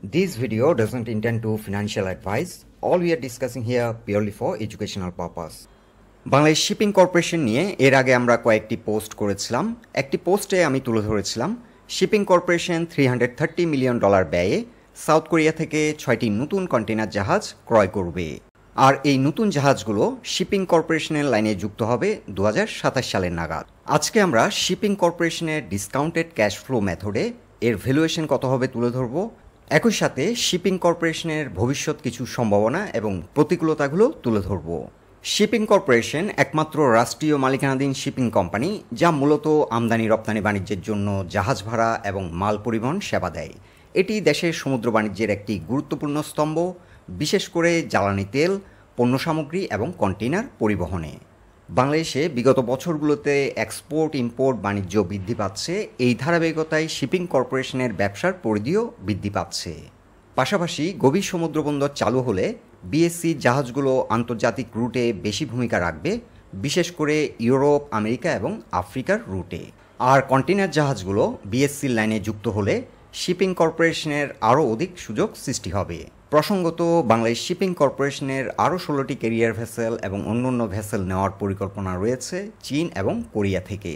This video doesn't intend to financial advice. All we are discussing here purely for educational purpose. Bangladesh shipping corporation নিয়ে এর আগে আমরা কয়েকটি post করেছিলাম। একটি পোস্টে আমি তুলে ধরেছিলাম শিপিং কর্পোরেশন $330 মিলিয়ন ব্যয়ে সাউথ কোরিয়া থেকে 6টি নতুন কন্টেইনার জাহাজ ক্রয় করবে। আর এই নতুন জাহাজগুলো শিপিং কর্পোরেশনের লাইনে যুক্ত হবে 2027 সালের নাগাদ। আজকে আমরা শিপিং কর্পোরেশনের ডিসকাউন্টেড ক্যাশ ফ্লো মেথডে এর ভ্যালুয়েশন কত হবে তুলে ধরব। একই সাথে শিপিং কর্পোরেশনের ভবিষ্যৎ কিছু সম্ভাবনা এবং প্রতিকূলতাগুলো তুলে ধরব। শিপিং কর্পোরেশন একমাত্র রাষ্ট্রীয় মালিকানাধীন শিপিং কোম্পানি যা মূলত আমদানি রপ্তানি বাণিজ্যের জন্য জাহাজ ভাড়া এবং মাল পরিবহন সেবা দেয়। এটি দেশের সমুদ্র বাণিজ্যের একটি গুরুত্বপূর্ণ স্তম্ভ, বিশেষ করে জ্বালানি তেল, পণ্য সামগ্রী এবং কন্টেইনার পরিবহনে। বাংলাদেশে বিগত বছরগুলোতে এক্সপোর্ট ইম্পোর্ট বাণিজ্য বৃদ্ধি পাচ্ছে। এই ধারাবাহিকতায় শিপিং কর্পোরেশনের ব্যবসার পরিধিও বৃদ্ধি পাচ্ছে। পাশাপাশি গভীর সমুদ্রবন্দর চালু হলে বিএসসি জাহাজগুলো আন্তর্জাতিক রুটে বেশি ভূমিকা রাখবে, বিশেষ করে ইউরোপ, আমেরিকা এবং আফ্রিকার রুটে। আর কন্টেইনার জাহাজগুলো বিএসসির লাইনে যুক্ত হলে শিপিং কর্পোরেশনের আরও অধিক সুযোগ সৃষ্টি হবে। প্রসঙ্গত, বাংলাদেশ শিপিং কর্পোরেশনের আরও 16টি ক্যারিয়ার ভেসেল এবং অন্যান্য ভেসেল নেওয়ার পরিকল্পনা রয়েছে চীন এবং কোরিয়া থেকে।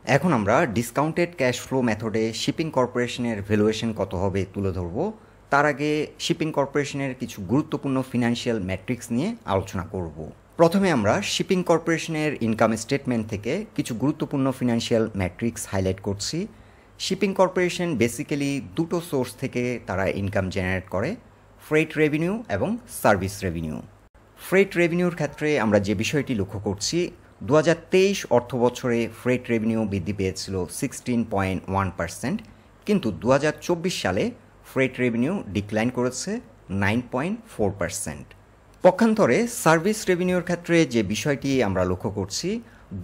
এখন আমরা ডিসকাউন্টেড ক্যাশ ফ্লো মেথডে শিপিং কর্পোরেশনের ভ্যালুয়েশন কত হবে তুলে ধরব। তার আগে শিপিং কর্পোরেশনের কিছু গুরুত্বপূর্ণ ফিনান্সিয়াল ম্যাট্রিক্স নিয়ে আলোচনা করব। প্রথমে আমরা শিপিং কর্পোরেশনের ইনকাম স্টেটমেন্ট থেকে কিছু গুরুত্বপূর্ণ ফিনান্সিয়াল ম্যাট্রিক্স হাইলাইট করছি। শিপিং কর্পোরেশন বেসিক্যালি দুটো সোর্স থেকে তারা ইনকাম জেনারেট করে, ফ্রেট রেভিনিউ এবং সার্ভিস রেভিনিউ। ফ্রেট রেভিনিউর ক্ষেত্রে আমরা যে বিষয়টি লক্ষ্য করছি, 2023 অর্থবছরে ফ্রেট রেভিনিউ বৃদ্ধি পেয়েছিল 16.1%, কিন্তু 2024 সালে ফ্রেট রেভিনিউ ডিক্লাইন করেছে 9.4%। পক্ষান্তরে সার্ভিস রেভিনিউর ক্ষেত্রে যে বিষয়টি আমরা লক্ষ্য করছি,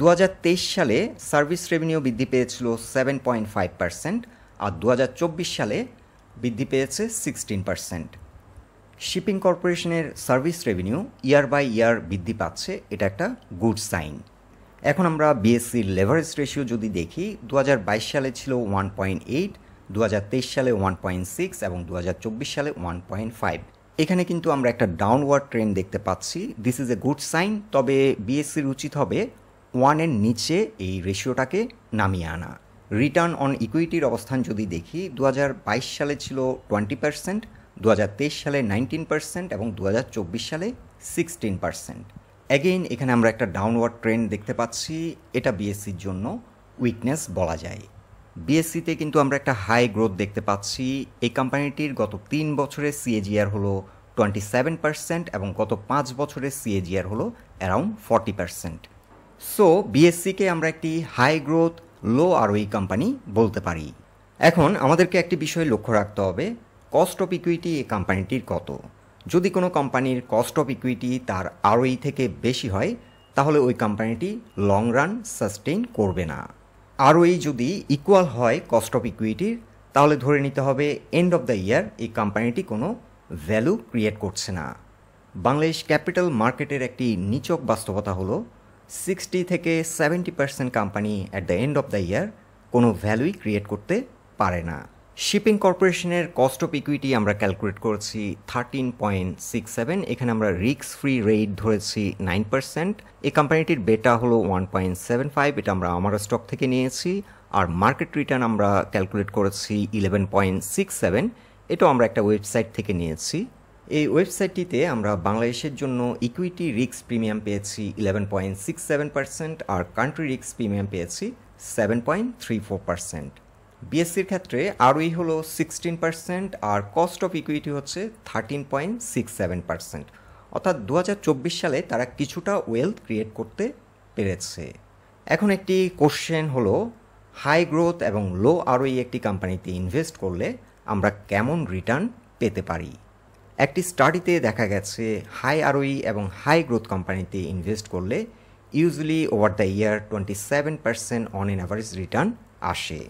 2023 সালে সার্ভিস রেভিনিউ বৃদ্ধি পেয়েছিল 7.5% আর 2024 সালে বৃদ্ধি পেয়েছে 16%। শিপিং কর্পোরেশনের সার্ভিস রেভিনিউ ইয়ার বাই ইয়ার বৃদ্ধি পাচ্ছে, এটা একটা গুড সাইন। এখন আমরা বিএসসির লেভারেজ রেশিও যদি দেখি, 2022 সালে ছিল 1.8, 2023 সালে 1.6 এবং 2024 সালে 1.5। এখানে কিন্তু আমরা একটা ডাউনওয়ার্ড ট্রেন্ড দেখতে পাচ্ছি। This is a good sign. তবে বিএসসির উচিত হবে 1-এর নিচে এই রেশিওটাকে নামিয়ে আনা। রিটার্ন অন ইকুইটির অবস্থান যদি দেখি, 2022 সালে ছিল 20%, 2023 সালে 19% এবং 2024 সালে 16%। অ্যাগেইন এখানে আমরা একটা ডাউনওয়ার্ড ট্রেন্ড দেখতে পাচ্ছি। এটা বিএসসির জন্য উইকনেস বলা যায়। বিএসসিতে কিন্তু আমরা একটা হাই গ্রোথ দেখতে পাচ্ছি। এই কোম্পানিটির গত 3 বছরের সিএজিআর হলো 27% এবং গত 5 বছরের সিএজিআর হলো অ্যারাউন্ড 40%। সো বিএসসিকে আমরা একটি হাই গ্রোথ লো আরওই কোম্পানি বলতে পারি। এখন আমাদেরকে একটি বিষয় লক্ষ্য রাখতে হবে, কস্ট অফ ইকুইটি এই কোম্পানিটির কত। যদি কোনো কোম্পানির কস্ট অফ ইকুইটি তার আরওই থেকে বেশি হয়, তাহলে ওই কোম্পানিটি লং রান সাস্টেইন করবে না। আরওই যদি ইকুয়াল হয় কস্ট অফ ইকুইটির, তাহলে ধরে নিতে হবে এন্ড অফ দ্য ইয়ার এই কোম্পানিটি কোনো ভ্যালু ক্রিয়েট করছে না। বাংলাদেশ ক্যাপিটাল মার্কেটের একটি নিছক বাস্তবতা হলো 60 থেকে 70% company at the end of the year কোনো ভ্যালুই ক্রিয়েট করতে পারে না। শিপিং কর্পোরেশনের কস্ট অফ ইকুইটি আমরা ক্যালকুলেট করেছি 13.67। এখানে আমরা রিস্ক ফ্রি রেট ধরেছি 9%। এই কোম্পানিটির বেটা হলো 1.75, এটা আমরা আমার স্টক থেকে নিয়েছি। আর মার্কেট রিটার্ন আমরা ক্যালকুলেট করেছি 11.67, এটাও আমরা একটা ওয়েবসাইট থেকে নিয়েছি। এই ওয়েবসাইটটিতে আমরা বাংলাদেশের জন্য ইকুইটি রিস্ক প্রিমিয়াম পেয়েছি 11.67% আর কান্ট্রি রিস্ক প্রিমিয়াম পেয়েছি 7.34%। বিএসসির ক্ষেত্রে আরওই হলো 16% আর কস্ট অফ ইকুইটি হচ্ছে 13.67%। অর্থাৎ 2024 সালে তারা কিছুটা ওয়েলথ ক্রিয়েট করতে পেরেছে। এখন একটি কোশ্চেন হলো, হাই গ্রোথ এবং লো আরওই একটি কোম্পানিতে ইনভেস্ট করলে আমরা কেমন রিটার্ন পেতে পারি। একটি স্টাডিতে দেখা গেছে হাই আরওই এবং হাই গ্রোথ কোম্পানিতে ইনভেস্ট করলে usually over the year 27% on an average return আসে।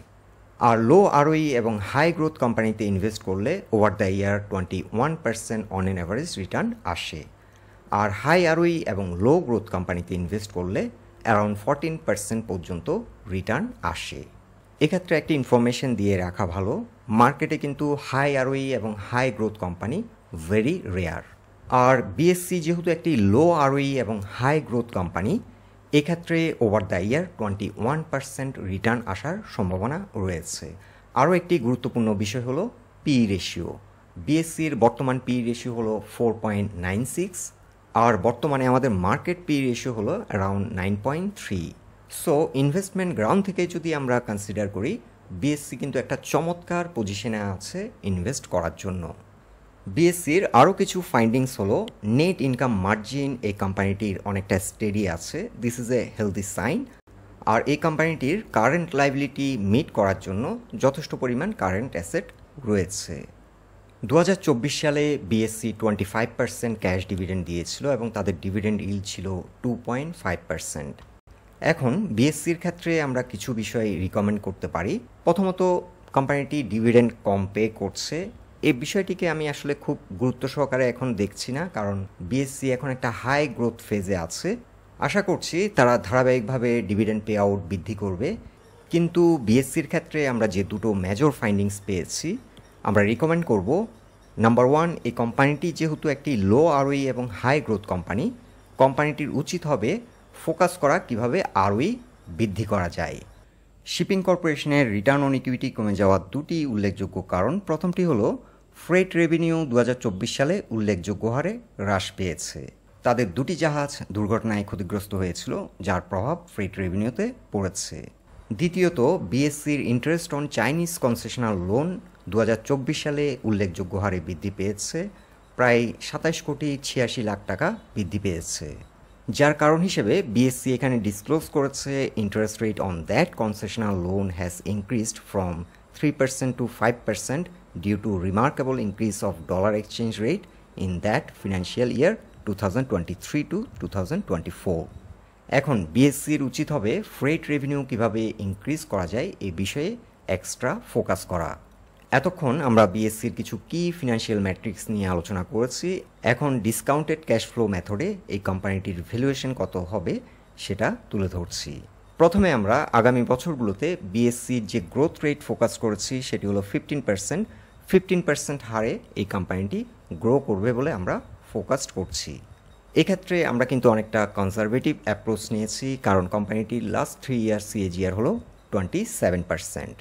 আর লো আরওই এবং হাই গ্রোথ কোম্পানিতে ইনভেস্ট করলে over the year 21% on an average return আসে। আর হাই আরওই এবং লো গ্রোথ কোম্পানিতে ইনভেস্ট করলে অ্যারাউন্ড 14% পর্যন্ত রিটার্ন আসে। এক্ষেত্রে একটি ইনফরমেশন দিয়ে রাখা ভালো, মার্কেটে কিন্তু হাই আরওই এবং high growth company very rare. আর বিএসসি যেহেতু একটি লো আরওই এবং হাই গ্রোথ কোম্পানি, এক্ষেত্রে ওভার দ্য ইয়ার 21% রিটার্ন আসার সম্ভাবনা রয়েছে। আরও একটি গুরুত্বপূর্ণ বিষয় হলো পি রেশিও। বিএসসির বর্তমান পি রেশিও হলো 4.96, আর বর্তমানে আমাদের মার্কেট পি রেশিও হলো অ্যারাউন্ড 9.3। সো ইনভেস্টমেন্ট গ্রাউন্ড থেকে যদি আমরা কনসিডার করি, বিএসসি কিন্তু একটা চমৎকার পজিশনে আছে ইনভেস্ট করার জন্য। বিএসসির আরও কিছু ফাইন্ডিংস হলো নেট ইনকাম মার্জিন এই কোম্পানিটির অনেকটা স্টেডি আছে, this is a healthy sign. আর এই কোম্পানিটির কারেন্ট লাইবিলিটি মিট করার জন্য যথেষ্ট পরিমাণ কারেন্ট অ্যাসেট রয়েছে। 2024 সালে বিএসসি 25% ক্যাশ ডিভিডেন্ড দিয়েছিল এবং তাদের ডিভিডেন্ড ইল্ড ছিল 2.5%। এখন বিএসসির ক্ষেত্রে আমরা কিছু বিষয় রিকমেন্ড করতে পারি। প্রথমত, কোম্পানিটি ডিভিডেন্ড কম পে করছে, এই বিষয়টিকে আমি আসলে খুব গুরুত্ব সহকারে এখন দেখছি না, কারণ বিএসসি এখন একটা হাই গ্রোথ ফেজে আছে। আশা করছি তারা ধারাবাহিকভাবে ডিভিডেন্ড পে আউট বৃদ্ধি করবে। কিন্তু বিএসসির ক্ষেত্রে আমরা যে দুটো মেজর ফাইন্ডিংস পেয়েছি, আমরা রিকমেন্ড করব, নাম্বার 1, এই কোম্পানিটি যেহেতু একটি লো আরওই এবং হাই গ্রোথ কোম্পানি, কোম্পানিটির উচিত হবে ফোকাস করা কিভাবে আরওই বৃদ্ধি করা যায়। শিপিং কর্পোরেশনের রিটার্ন অন ইকুইটি কমে যাওয়ার দুটি উল্লেখযোগ্য কারণ। প্রথমটি হলো ফ্রেট রেভিনিউ 2024 সালে উল্লেখযোগ্য হারে হ্রাস পেয়েছে। তাদের দুটি জাহাজ দুর্ঘটনায় ক্ষতিগ্রস্ত হয়েছিল, যার প্রভাব ফ্রেট রেভিনিউতে পড়েছে। দ্বিতীয়ত, বিএসসির interest on Chinese concessional loan 2024 সালে উল্লেখযোগ্য হারে বৃদ্ধি পেয়েছে, প্রায় 27 কোটি 86 লাখ টাকা বৃদ্ধি পেয়েছে। যার কারণ হিসেবে বিএসসি এখানে ডিসক্লোজ করেছে interest rate on that concessional loan has increased from 3% to 5% due to remarkable increase of dollar exchange rate in that financial year 2023 to 2024। এখন বিএসসির উচিত হবে ফ্রেট রেভিনিউ কিভাবে ইনক্রিজ করা যায় এই বিষয়ে এক্সট্রা ফোকাস করা। এতক্ষণ আমরা বিএসসির কিছু কি ফিনান্সিয়াল ম্যাট্রিক্স নিয়ে আলোচনা করেছি। এখন ডিসকাউন্টেড ক্যাশ ফ্লো মেথডে এই কোম্পানিটির ভ্যালুয়েশন কত হবে সেটা তুলে ধরছি। প্রথমে আমরা আগামী বছরগুলোতে বিএসসির যে গ্রোথ রেট ফোকাস করেছি সেটি হলো 15% হারে এই কোম্পানিটি গ্রো করবে বলে আমরা ফোকাসড করছি। এক্ষেত্রে আমরা কিন্তু অনেকটা কনজারভেটিভ অ্যাপ্রোচ নিয়েছি, কারণ কোম্পানিটির লাস্ট 3 ইয়ার সিএজিআর হলো 27%।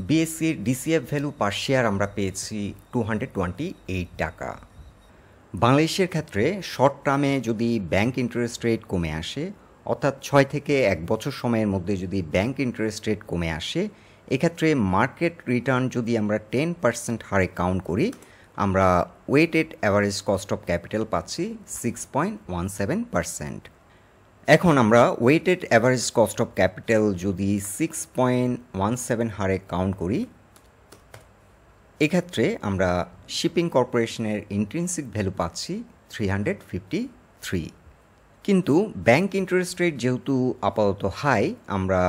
বিএসসির ডিসিএফ ভ্যালু পার শেয়ার আমরা পেয়েছি 228 টাকা। বাংলাদেশের ক্ষেত্রে শর্ট টার্মে যদি ব্যাংক ইন্টারেস্ট রেট কমে আসে, অর্থাৎ 6 থেকে 1 বছর সময়ের মধ্যে যদি ব্যাংক ইন্টারেস্ট রেট কমে আসে, এক্ষেত্রে মার্কেট রিটার্ন যদি আমরা 10% হারে কাউন্ট করি, আমরা weighted average cost of capital পাচ্ছি 6.17%। এখন আমরা weighted average cost of capital যদি 6.17 হারে কাউন্ট করি, এক্ষেত্রে আমরা শিপিং কর্পোরেশনের ইন্ট্রিনসিক ভ্যালু পাচ্ছি 353। কিন্তু ব্যাংক ইন্টারেস্ট রেট যেহেতু আপাতত হাই, আমরা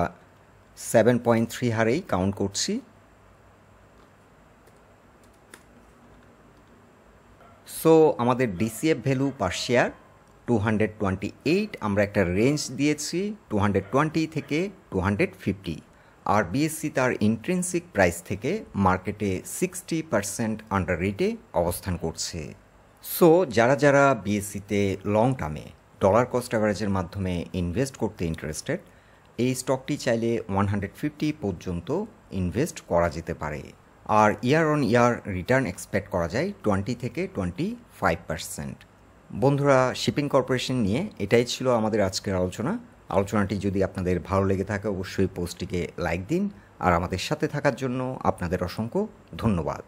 7.3 হারেই কাউন্ট করছি। সো আমাদের ডিসিএফ ভ্যালু পার শেয়ার 228, আমরা একটা রেঞ্জ দিয়েছি 220 থেকে 250। আর বিএসসি তার ইন্ট্রিনসিক প্রাইস থেকে মার্কেটে 60% আন্ডার রেটে অবস্থান করছে। সো যারা যারা বিএসসিতে লং টার্মে ডলার কস্ট অ্যাভারেজের মাধ্যমে ইনভেস্ট করতে ইন্টারেস্টেড, এই স্টকটি চাইলে 150 পর্যন্ত ইনভেস্ট করা যেতে পারে। আর year on year return expect করা যায় 20 থেকে 25%। বন্ধুরা, শিপিং কর্পোরেশন নিয়ে এটাই ছিল আমাদের আজকের আলোচনাটি যদি আপনাদের ভালো লেগে থাকে অবশ্যই পোস্টটিকে লাইক দিন, আর আমাদের সাথে থাকার জন্য আপনাদের অসংখ্য ধন্যবাদ।